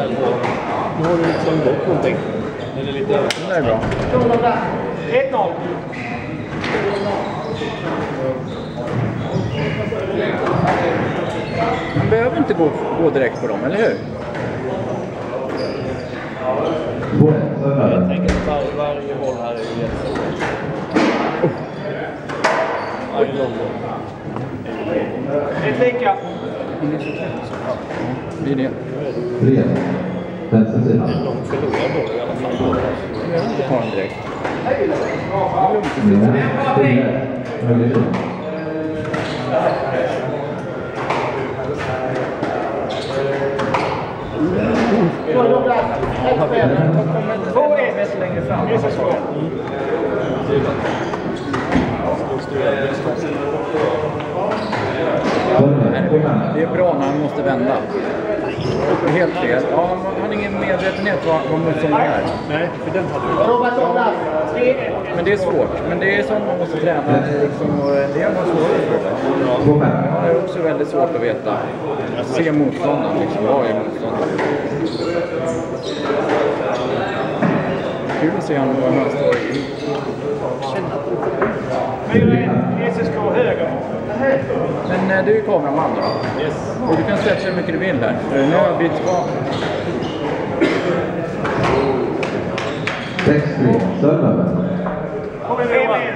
Nu har du liksom bort någonting. Det är lite... Det är bra. 1-0. Man behöver inte gå direkt på dem, eller hur? Jag tänker att varje boll här är jättestor. Varje lång boll. Ett lika. Det är det. Vänster sida. De förlorar boll i alla fall. Jag vill inte ta den direkt. Längre fram. Det är bra när han måste vända. Helt fel. Ja, han har ingen medvetenhet vad motståndaren är. Nej, för den hade vi. Men det är svårt. Men det är sånt man måste träna. Liksom, och det är man svårt. Ja, det är också väldigt svårt att veta. Se motståndaren. Liksom. Vad är motståndaren? Kul att se honom vad han står i. 4-1, SSK höger. Men du är kameraman då? Yes. Och du kan stretcha hur mycket du vill här. Nu har jag bytt kamera. 6-3. Söndagen. Kommer vi med.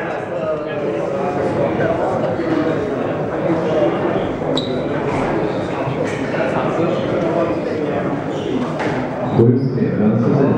Vänster sida.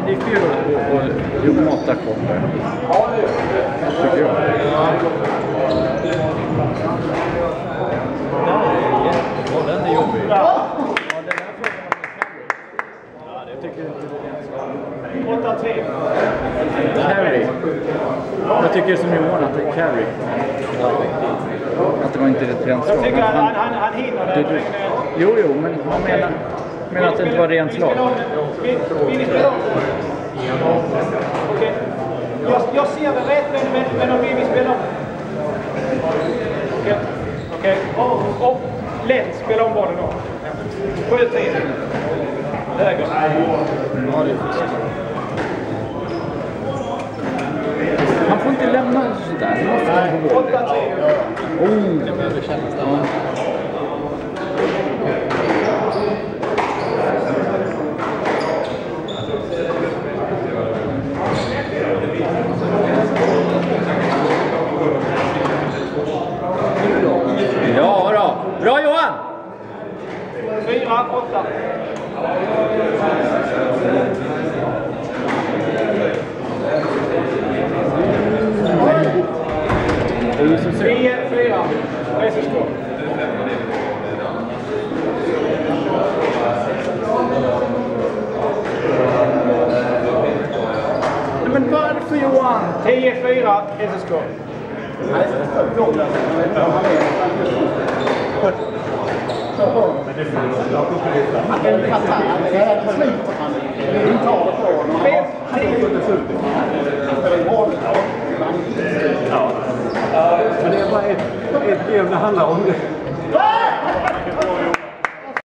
Det är kul att mata kommer. Tycker jag. Ja, den är jobbig. Ja, den här frågan om carry. Ja, det tycker jag inte det är 8-3. carry. Jag tycker som Johan att det är carry. Att det var inte ett rent slag. Jag tycker att han hinner det. Jo, men han menar att det inte var rent slag. Vill ni spela om? Okej. Jag ser det rätt, men om vi vill spela om. Okej. Och lätt spela om bollen då. 7-3. Höger. Ja, det är fint. Han får inte lämna sådär. 8-3. Det behöver kännas där. Ja då. Bra Johan! 4-8. Det är 4. SSK. Men varför Johan? 10-4 SSK. Men det är bara ett game det handlar om det.